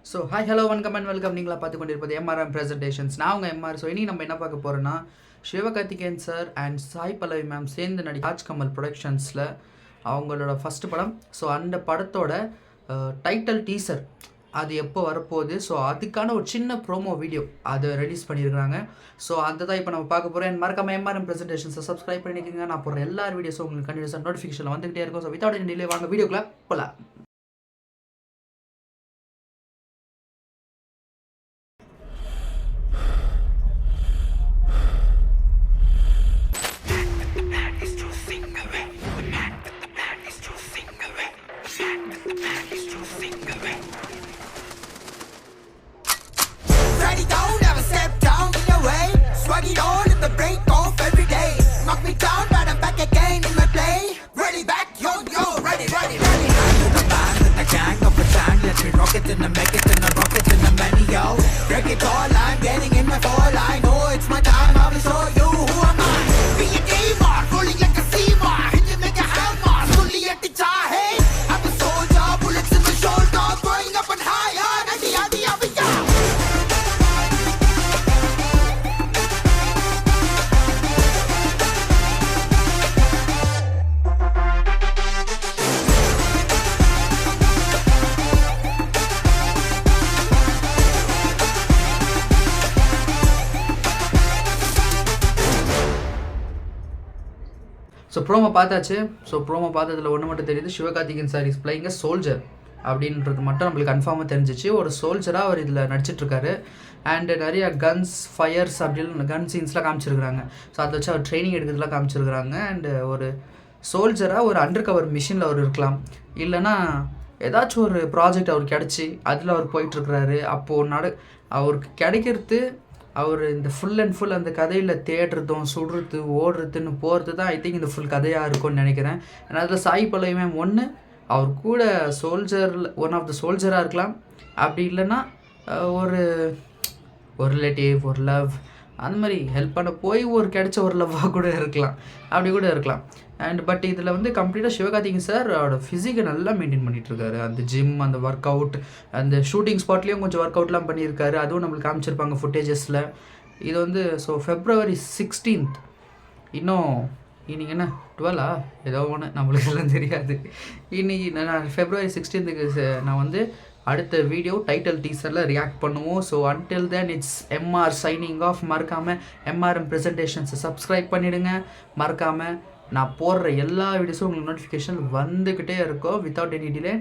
So hi hello வணக்கம் and welcome. நீங்களா பார்த்து கொண்டிருப்பது எம்ஆர்எம் ப்ரெசன்டேஷன்ஸ். நான் உங்கள் எம்ஆர். ஸோ இனி நம்ம என்ன பார்க்க போகிறோன்னா, Sivakarthikeyan sir and Sai Pallavi ma'am சேர்ந்து ராஜ் கமல் ப்ரொடக்ஷன்ஸில் அவங்களோட ஃபஸ்ட்டு படம். ஸோ அந்த படத்தோட டைட்டில் டீசர் அது எப்போ வரப்போகுது, ஸோ அதுக்கான ஒரு சின்ன ப்ரோமோ வீடியோ அதை ரிலீஸ் பண்ணியிருக்கிறாங்க. ஸோ அதை தான் இப்போ நம்ம பார்க்க போகிறோம். மறக்காம எம்ஆர்எம் ப்ரெசன்டேஷன்ஸை சப்ஸ்கிரைப் பண்ணிக்கோங்க. நான் போகிற எல்லா வீடியோஸும் உங்களுக்கு கண்டினியூஸாக நோட்டிஃபிகேஷன் வந்துகிட்டே இருக்கும். ஸோ வித்தவுட் எனி டிலே வாங்க வீடியோக்குள்ளே போகலாம். Break it all, I'm getting in my fall. I know it's my time, I will show you who am I. Be a gamer, rolling like a seamer. Hit you make a hammer, slowly at the chahe. I'm a soldier, bullets in the shoulder, going up and higher. Adi, adi, adi, so promo பார்த்தாச்சு. So promo பார்த்ததில் ஒன்று மட்டும் தெரியுது, Sivakarthikeyan sir is playing a soldier அப்படின்றது மட்டும் நம்மளுக்கு கன்ஃபார்மாக தெரிஞ்சிச்சு. ஒரு சோல்ஜராக அவர் இதில் நடிச்சிட்ருக்காரு. அண்டு நிறைய கன்ஸ் ஃபயர்ஸ் அப்படின்னு கன் சீன்ஸ்லாம் காமிச்சிருக்கிறாங்க. ஸோ அதை வச்சு அவர் ட்ரைனிங் எடுக்கிறதுலாம் காமிச்சிருக்கிறாங்க. அண்டு ஒரு சோல்ஜராக ஒரு அண்டர் கவர் மிஷினில் அவர் இருக்கலாம், இல்லைனா ஏதாச்சும் ஒரு ப்ராஜெக்ட் அவருக்கு கிடச்சி அதில் அவர் போயிட்டுருக்கிறாரு. அப்போது அவருக்கு கிடைக்கிறது அவர் இந்த ஃபுல் அண்ட் ஃபுல் அந்த கதையில் தேடுறதும் சுடுறது ஓடுறதுன்னு போகிறது தான் ஐ திங்க் இந்த ஃபுல் கதையாக இருக்கும்னு நினைக்கிறேன். ஏன்னா அதில் சாய் பல்லவி மேம் ஒன்று அவர் கூட சோல்ஜரில் ஒன் ஆஃப் த சோல்ஜராக இருக்கலாம், அப்படி இல்லைன்னா ஒரு ரிலேட்டிவ் ஒரு லவ் அந்த மாதிரி ஹெல்ப் பண்ண போய் ஒரு கிடைச்ச ஒரு லவ்வாக கூட இருக்கலாம், அப்படி கூட இருக்கலாம். அண்ட் பட் இதில் வந்து கம்ப்ளீட்டாக சிவகார்த்திகேயன் சார் அவரோட ஃபிசிக்கை நல்லா மெயின்டைன் பண்ணிகிட்ருக்காரு. அந்த ஜிம், அந்த ஒர்க் அவுட், அந்த ஷூட்டிங் ஸ்பாட்லேயும் கொஞ்சம் ஒர்க் அவுட்லாம் பண்ணியிருக்காரு. அதுவும் நம்மளுக்கு காமிச்சிருப்பாங்க ஃபுட்டேஜஸில். இது வந்து ஸோ February 16th, இன்னும் இன்னைக்கு என்ன 12 ஏதோ ஒன்று நம்மளுக்கு எல்லாம் தெரியாது. இன்றைக்கி நான் February 16th நான் வந்து அடுத்த வீடியோ டைட்டில் டீசரில் ரியாக்ட் பண்ணுவோம். So until then it's MR signing off. மறக்காமல் எம்ஆர்எம் ப்ரெசன்டேஷன்ஸை சப்ஸ்கிரைப் பண்ணிவிடுங்க. மறக்காமல் நான் போடுற எல்லா வீடியோஸும் உங்களுக்கு நோட்டிஃபிகேஷன் வந்துக்கிட்டே இருக்கும் வித்தவுட் எனி டிலே.